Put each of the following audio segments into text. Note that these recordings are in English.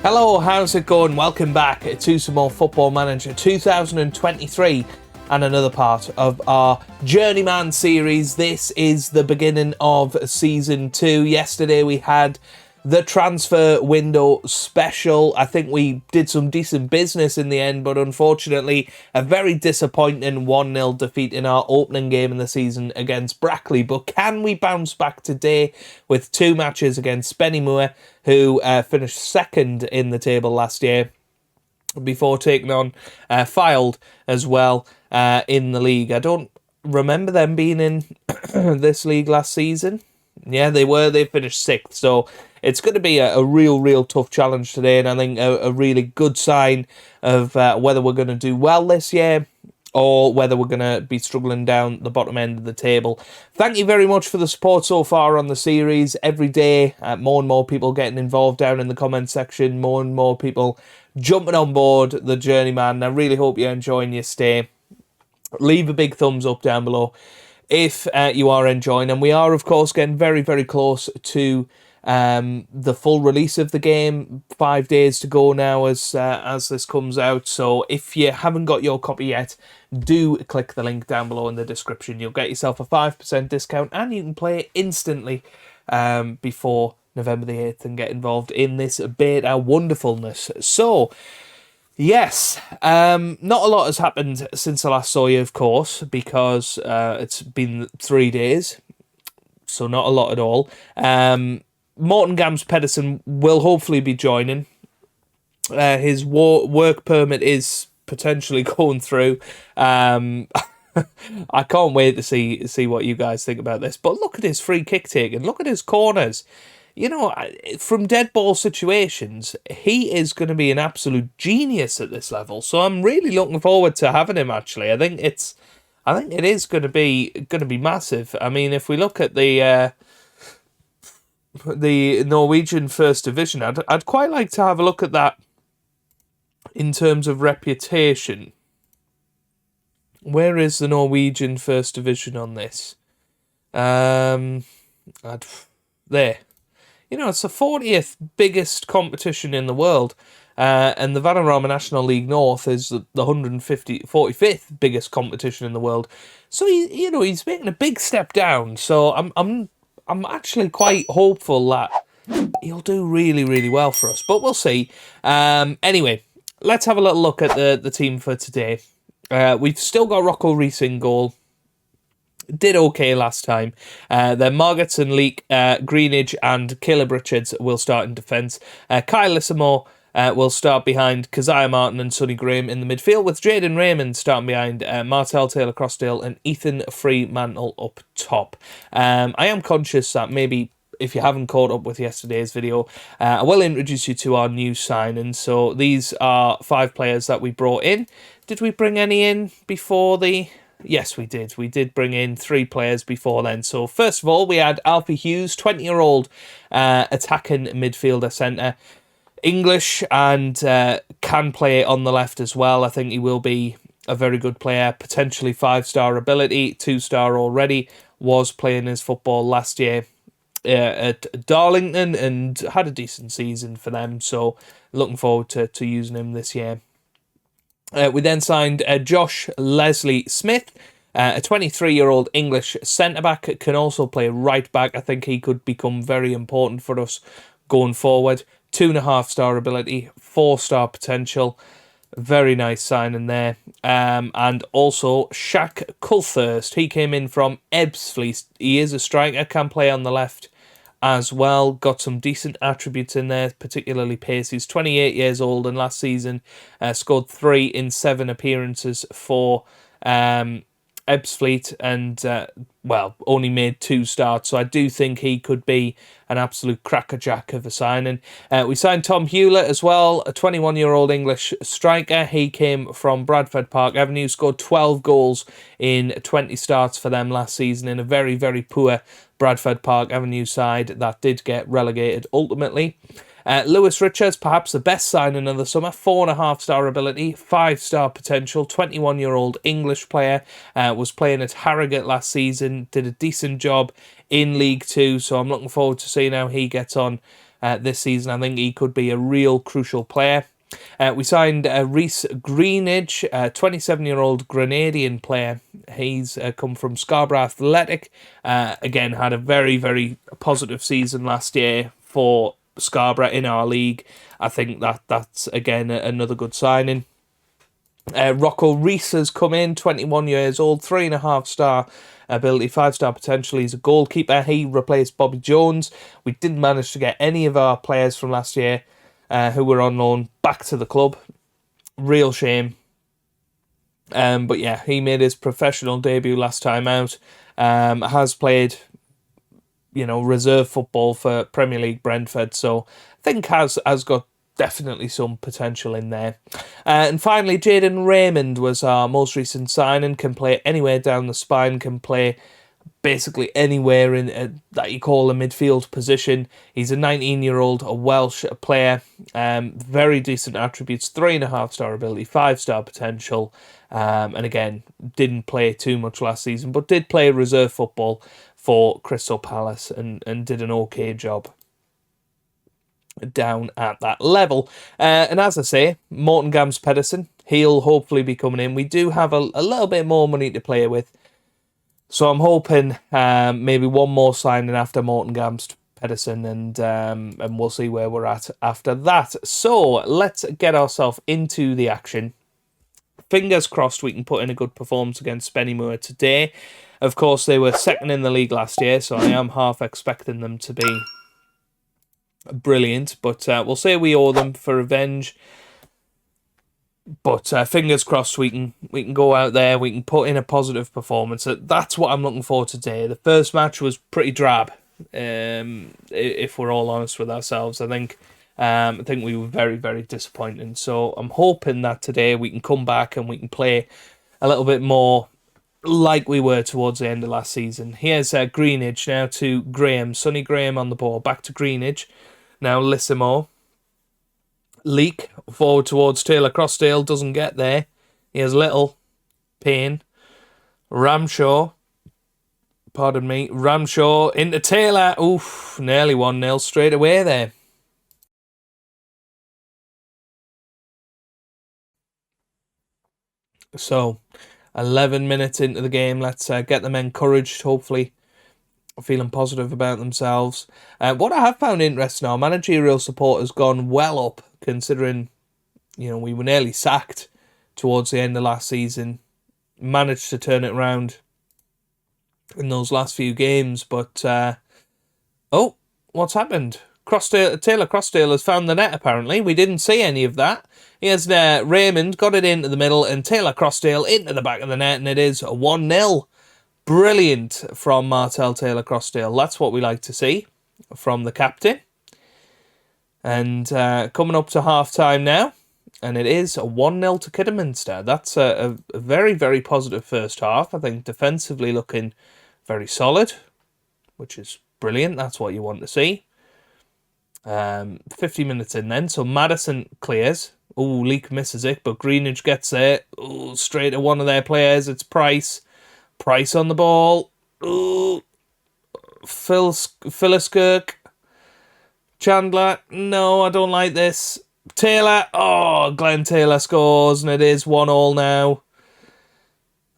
Hello, how's it going? Welcome back to some more Football Manager 2023 and another part of our Journeyman series. This is the beginning of Season 2. Yesterday we had the transfer window special. I think we did some decent business in the end, but unfortunately a very disappointing 1-0 defeat in our opening game in the season against Brackley. But can we bounce back today with two matches against Spennymoor, who finished second in the table last year, before taking on Fylde as well in the league. I don't remember them being in this league last season. Yeah, they were. They finished 6th. So it's going to be a real tough challenge today, and I think a really good sign of whether we're going to do well this year or whether we're going to be struggling down the bottom end of the table. Thank you very much for the support so far on the series. Every day, more and more people getting involved down in the comment section, more and more people jumping on board the Journeyman. I really hope you're enjoying your stay. Leave a big thumbs up down below if you are enjoying, and we are of course getting very close to the full release of the game. 5 days to go now as this comes out, so if you haven't got your copy yet, do click the link down below in the description. You'll get yourself a 5% discount and you can play instantly before November the 8th and get involved in this beta wonderfulness. So yes, not a lot has happened since I last saw you, of course, because it's been 3 days, so not a lot at all. Morten Gams Pedersen will hopefully be joining. His work permit is potentially going through. I can't wait to see what you guys think about this. But look at his free kick taking. Look at his corners. You know, from dead ball situations, he is going to be an absolute genius at this level. So I'm really looking forward to having him. Actually, I think it is going to be massive. I mean, if we look at the Norwegian First Division, I'd quite like to have a look at that in terms of reputation. Where is the Norwegian First Division on this? There. You know, it's the 40th biggest competition in the world, and the Vanarama National League North is the 45th biggest competition in the world. So he's making a big step down. So I'm actually quite hopeful that he'll do really well for us, but we'll see. Anyway, let's have a little look at the team for today. We've still got Rocco Rees in goal. Did okay last time. Then Margetson, Leek, Greenidge and Caleb Richards will start in defence. Kyle Lissamore will start behind Keziah Martin and Sonny Graham in the midfield, with Jaden Raymond starting behind Martel Taylor-Crossdale and Ethan Freemantle up top. I am conscious that maybe if you haven't caught up with yesterday's video, I will introduce you to our new signings. So these are 5 players that we brought in. Did we bring any in before the... Yes, we did. We did bring in 3 players before then. So first of all, we had Alfie Hughes, 20-year-old attacking midfielder centre. English and can play on the left as well. I think he will be a very good player, potentially 5-star ability, 2-star already. Was playing his football last year at Darlington and had a decent season for them. So looking forward to using him this year. We then signed Josh Leslie Smith, a 23-year-old English centre-back, can also play right-back. I think he could become very important for us going forward. 2.5-star ability, 4-star potential. Very nice signing there. And also Shaq Culthurst. He came in from Ebbsfleet. He is a striker, can play on the left as well. Got some decent attributes in there, particularly pace. He's 28 years old and last season scored 3 in 7 appearances for Ebbsfleet and, only made 2 starts. So I do think he could be an absolute crackerjack of a signing. We signed Tom Hewlett as well, a 21-year-old English striker. He came from Bradford Park Avenue, scored 12 goals in 20 starts for them last season in a very poor Bradford Park Avenue side that did get relegated ultimately. Lewis Richards, perhaps the best signing of the summer, 4.5-star ability, 5-star potential, 21-year-old English player, was playing at Harrogate last season, did a decent job in League Two, so I'm looking forward to seeing how he gets on this season. I think he could be a real crucial player. We signed Reece Greenidge, a 27-year-old Grenadian player. He's come from Scarborough Athletic. Again, had a very, very positive season last year for Scarborough in our league. I think that's again another good signing. Rocco Reese has come in, 21 years old, 3.5-star ability, 5-star potential. He's a goalkeeper. He replaced Bobby Jones. We didn't manage to get any of our players from last year who were on loan back to the club. Real shame. But yeah, he made his professional debut last time out. Has played, reserve football for Premier League Brentford. So I think has got definitely some potential in there. And finally, Jaden Raymond was our most recent signing. Can play anywhere down the spine, can play basically anywhere in that you call a midfield position. He's a 19-year-old, a Welsh player. Very decent attributes, 3.5-star ability, 5-star potential. And again, didn't play too much last season, but did play reserve football for Crystal Palace and did an okay job down at that level. And as I say, Morton Gams Pedersen, he'll hopefully be coming in. We do have a little bit more money to play with, so I'm hoping maybe one more signing after Morton Gams Pedersen, and we'll see where we're at after that. So let's get ourselves into the action. Fingers crossed we can put in a good performance against Spennymoor today. Of course, they were second in the league last year, so I am half expecting them to be brilliant, but we'll say we owe them for revenge. But fingers crossed we can go out there, we can put in a positive performance. That's what I'm looking for today. The first match was pretty drab, if we're all honest with ourselves. I think we were very, very disappointing. So I'm hoping that today we can come back and we can play a little bit more like we were towards the end of last season. Here's Greenidge now to Graham. Sonny Graham on the ball. Back to Greenidge. Now Lissimo. Leak forward towards Taylor Crossdale. Doesn't get there. Here's Little. Payne. Ramshaw. Pardon me. Ramshaw into Taylor. Oof. Nearly 1-0 straight away there. So, 11 minutes into the game. Let's get them encouraged, hopefully feeling positive about themselves. What I have found interesting, our managerial support has gone well up, considering, we were nearly sacked towards the end of last season. Managed to turn it around in those last few games, but what's happened? Taylor Crossdale has found the net, apparently. We didn't see any of that. Here's Raymond, got it into the middle, and Taylor Crossdale into the back of the net, and it is 1-0. Brilliant from Martel Taylor Crossdale. That's what we like to see from the captain. And coming up to half-time now, and it is 1-0 to Kidderminster. That's a very, very positive first half. I think defensively looking very solid, which is brilliant. That's what you want to see. 50 minutes in then, so Madison clears. Leak misses it, but Greenidge gets there. Straight to one of their players. It's Price. Price on the ball. Philliskirk. Chandler. No, I don't like this. Taylor. Glenn Taylor scores, and it is 1-1 now.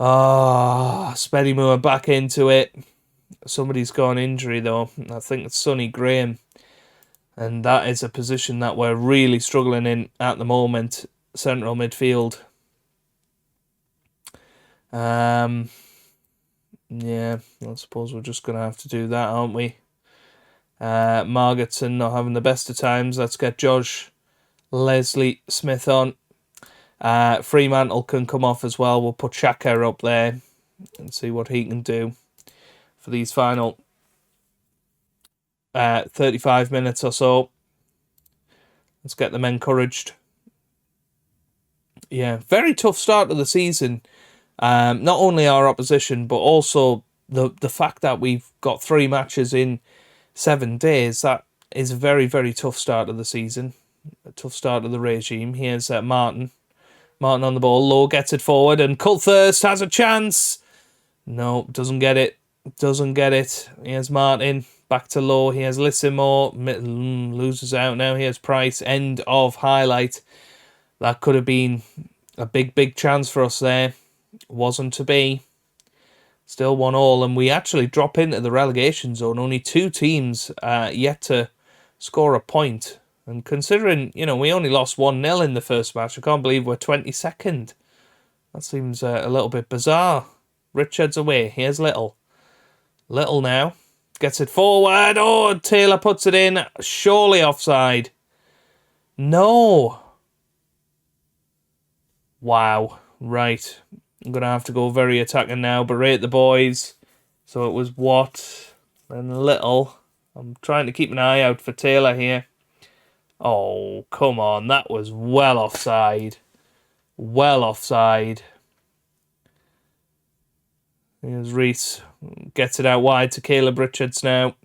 Spennymoor back into it. Somebody's got an injury, though. I think it's Sonny Graham. And that is a position that we're really struggling in at the moment. Central midfield. Yeah, I suppose we're just going to have to do that, aren't we? Margetson not having the best of times. Let's get Josh Leslie Smith on. Fremantle can come off as well. We'll put Shaka up there and see what he can do for these final 35 minutes or so. Let's get them encouraged. Yeah, very tough start to the season. Not only our opposition, but also the fact that we've got 3 matches in 7 days. That is a very, very tough start of the season. A tough start of the regime. Here's Martin. Martin on the ball. Low gets it forward, and Culthurst has a chance. No, doesn't get it. Doesn't get it. Here's Martin. Back to Low. He has Lissimore. Loses out now. He has Price. End of highlight. That could have been a big chance for us there. Wasn't to be. Still 1-1, and we actually drop into the relegation zone. Only 2 teams yet to score a point. And considering, we only lost 1-0 in the first match, I can't believe we're 22nd. That seems a little bit bizarre. Richards away. Here's Little. Little now. Gets it forward. Oh, Taylor puts it in. Surely offside. No. Wow. Right. I'm going to have to go very attacking now. Berate the boys. So it was Watt and Little. I'm trying to keep an eye out for Taylor here. Oh, come on. That was well offside. Well offside. Here's Reese. Gets it out wide to Caleb Richards now.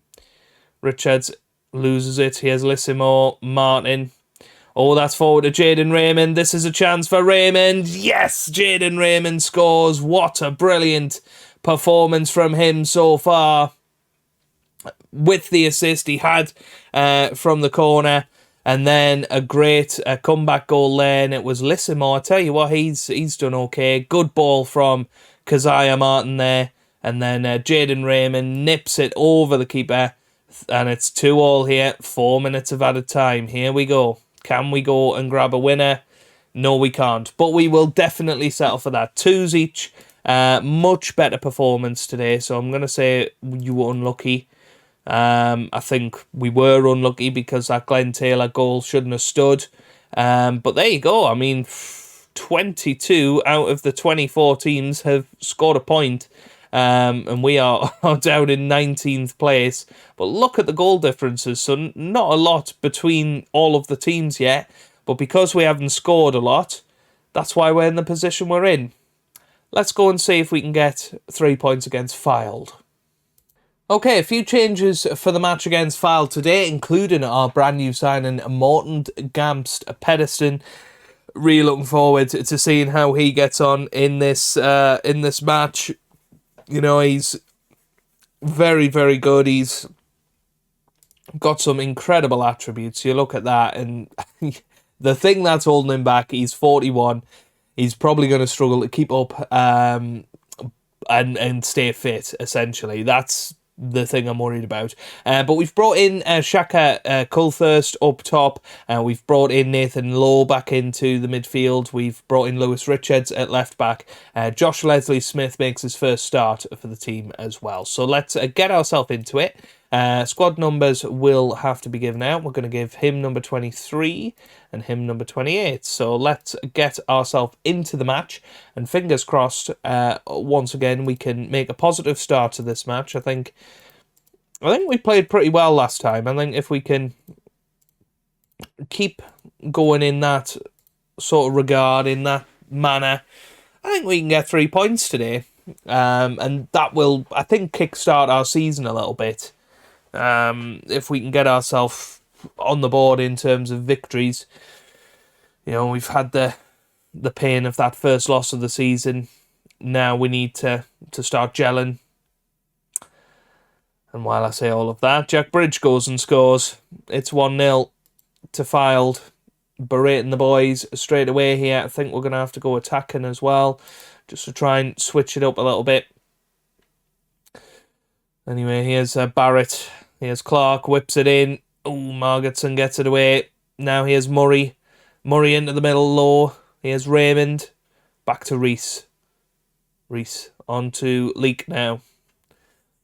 Richards loses it. Here's Lissimore. Martin. Oh, that's forward to Jaden Raymond. This is a chance for Raymond. Yes, Jaden Raymond scores. What a brilliant performance from him so far. With the assist he had from the corner. And then a great comeback goal there. And it was Lissimore. I tell you what, he's done okay. Good ball from Keziah Martin there. And then Jaden Raymond nips it over the keeper. And it's 2-2 here. 4 minutes of added time. Here we go. Can we go and grab a winner? No, we can't. But we will definitely settle for that. 2s each. Much better performance today. So I'm going to say you were unlucky. I think we were unlucky because that Glenn Taylor goal shouldn't have stood. But there you go. I mean, 22 out of the 24 teams have scored a point. And we are down in 19th place. But look at the goal differences. So not a lot between all of the teams yet. But because we haven't scored a lot, that's why we're in the position we're in. Let's go and see if we can get 3 points against Fylde. Okay, a few changes for the match against Fylde today, including our brand new signing, Morton Gamst Pedersen. Really looking forward to seeing how he gets on in this match. He's very, very good. He's got some incredible attributes. You look at that, and the thing that's holding him back, he's 41. He's probably going to struggle to keep up and stay fit, essentially. That's the thing I'm worried about. But we've brought in Shaka Coulthurst up top. We've brought in Nathan Lowe back into the midfield. We've brought in Lewis Richards at left back. Josh Leslie Smith makes his first start for the team as well. So let's get ourselves into it. Squad numbers will have to be given out. We're going to give him number 23 and him number 28. So let's get ourselves into the match. And fingers crossed, once again, we can make a positive start to this match. I think we played pretty well last time. I think if we can keep going in that sort of regard, in that manner, I think we can get 3 points today. And that will, I think, kickstart our season a little bit. If we can get ourselves on the board in terms of victories. We've had the pain of that first loss of the season. Now we need to start gelling. And while I say all of that, Jack Bridge goes and scores. It's 1-0 to Fylde. Berating the boys straight away here. I think we're going to have to go attacking as well, just to try and switch it up a little bit. Anyway, here's Barrett. Here's Clark, whips it in. Oh, Margetson gets it away. Now here's Murray. Murray into the middle, Low. Here's Raymond. Back to Reese. Reese on to Leake now.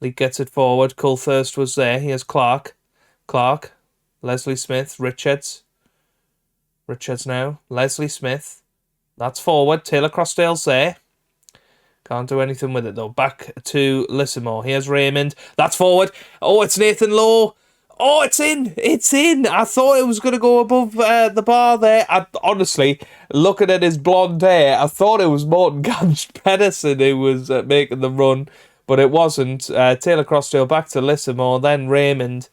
Leake gets it forward. Coulthurst was there. Here's Clark. Clark. Leslie Smith. Richards. Richards now. Leslie Smith. That's forward. Taylor Crossdale's there. Can't do anything with it, though. Back to Lissimore. Here's Raymond. That's forward. Oh, it's Nathan Lowe. Oh, it's in. It's in. I thought it was going to go above the bar there. Honestly, looking at his blonde hair, I thought it was Morton Gamst Pedersen who was making the run, but it wasn't. Taylor Crossdale back to Lissimore, then Raymond.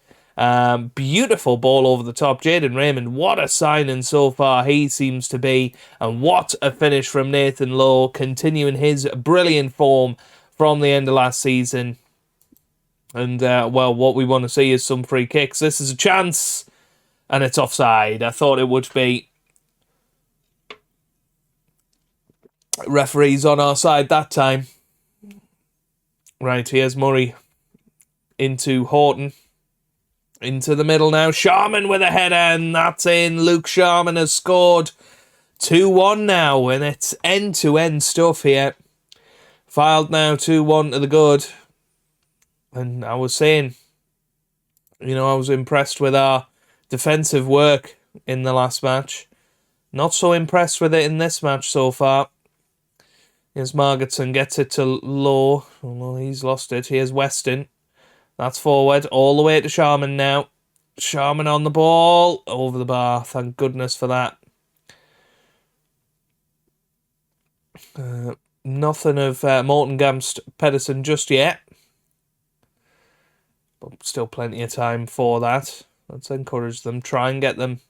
Beautiful ball over the top. Jaden Raymond, what a signing so far he seems to be. And what a finish from Nathan Lowe, continuing his brilliant form from the end of last season. And, well, what we want to see is some free kicks. This is a chance, and it's offside. I thought it would be. Referee's on our side that time. Right, here's Murray into Horton. Into the middle now. Sharman with a header, and that's in. Luke Sharman has scored 2-1 now, and it's end-to-end stuff here. Filed now 2-1 to the good. And I was saying, I was impressed with our defensive work in the last match. Not so impressed with it in this match so far. Here's Margetson, gets it to Lowe. Oh no, he's lost it. Here's Weston. That's forward, all the way to Sharman now. Sharman on the ball, over the bar. Thank goodness for that. Nothing of Morton Gamst Pedersen just yet. But still plenty of time for that. Let's encourage them. Try and get them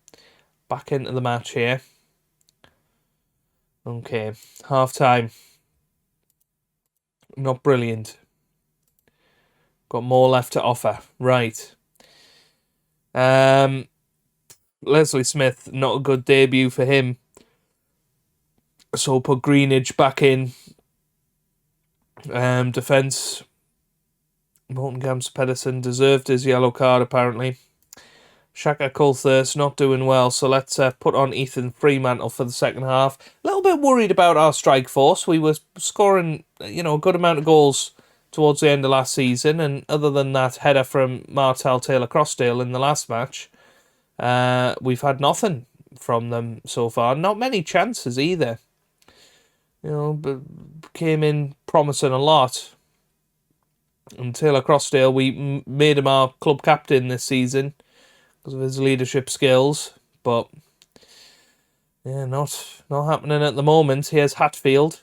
back into the match here. Okay, half time. Not brilliant. Got more left to offer. Right. Leslie Smith, not a good debut for him. So put Greenidge back in. Defence. Morton Gamst Pedersen deserved his yellow card apparently. Shaka Colthurst not doing well, so let's put on Ethan Fremantle for the second half. A little bit worried about our strike force. We were scoring, a good amount of goals towards the end of last season, and other than that header from Martel Taylor-Crossdale in the last match, we've had nothing from them so far. Not many chances either. But came in promising a lot. And Taylor-Crossdale, we made him our club captain this season because of his leadership skills, but yeah, not happening at the moment. Here's Hatfield.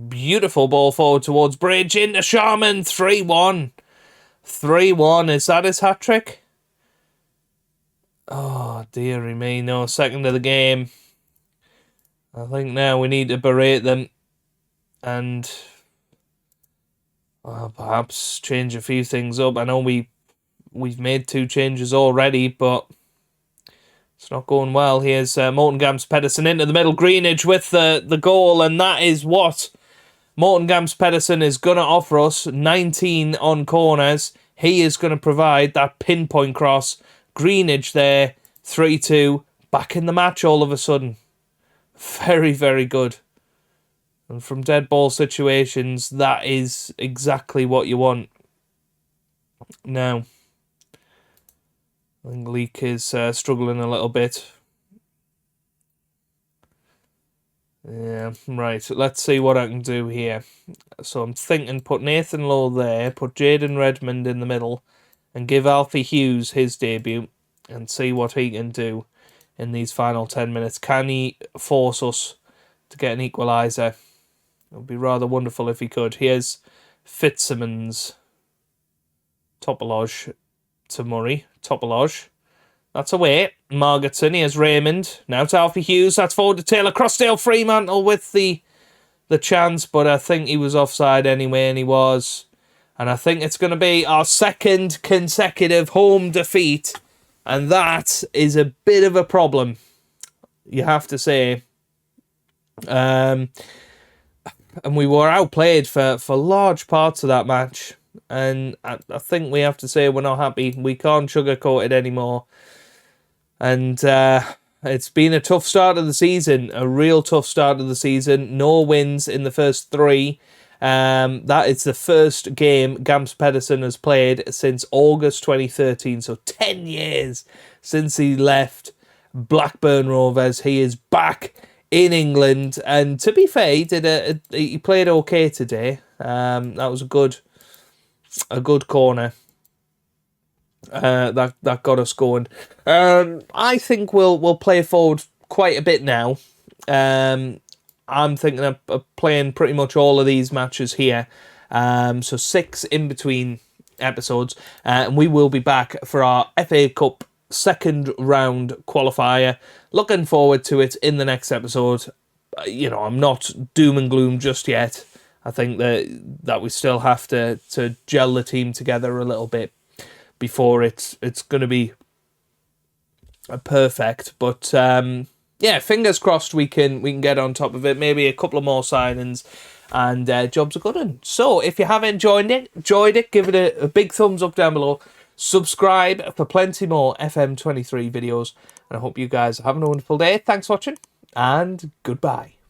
Beautiful ball forward towards Bridge, into Sharman, 3-1. 3-1, is that his hat-trick? Oh, dearie me, no, second of the game. I think now we need to berate them and perhaps change a few things up. I know we've made 2 changes already, but it's not going well. Here's Morton Gamst Pedersen into the middle. Greenidge with the goal, and that is what Morton Gamst Pedersen is going to offer us. 19 on corners. He is going to provide that pinpoint cross. Greenidge there, 3-2. Back in the match all of a sudden. Very, very good. And from dead ball situations, that is exactly what you want. Now, I think Leek is struggling a little bit. Yeah, right. Let's see what I can do here. So I'm thinking put Nathan Lowe there, put Jaden Redmond in the middle, and give Alfie Hughes his debut and see what he can do in these final 10 minutes. Can he force us to get an equaliser? It would be rather wonderful if he could. Here's Fitzsimmons. Topoloj to Murray. Topoloj. That's away. Margetson. Here's Raymond. Now to Alfie Hughes. That's forward to Taylor-Crossdale. Fremantle with the chance, but I think he was offside anyway, and he was. And I think it's going to be our second consecutive home defeat, and that is a bit of a problem, you have to say. And we were outplayed for large parts of that match. And I think we have to say we're not happy. We can't sugarcoat it anymore. And it's been a tough start of the season. A real tough start of the season. No wins in the first 3. That is the first game Gamst Pedersen has played since August 2013. So 10 years since he left Blackburn Rovers. He is back in England, and to be fair, he played okay today. That was a good corner. That got us going. I think we'll play forward quite a bit now. I'm thinking of playing pretty much all of these matches here. So 6 in between episodes, and we will be back for our FA Cup second round qualifier. Looking forward to it in the next episode. I'm not doom and gloom just yet. I think that we still have to gel the team together a little bit before it's going to be perfect. But yeah, fingers crossed we can get on top of it. Maybe a couple of more signings, and jobs are good. And so, if you have enjoyed it, give it a big thumbs up down below. Subscribe for plenty more FM23 videos. And I hope you guys are having a wonderful day. Thanks for watching, and goodbye.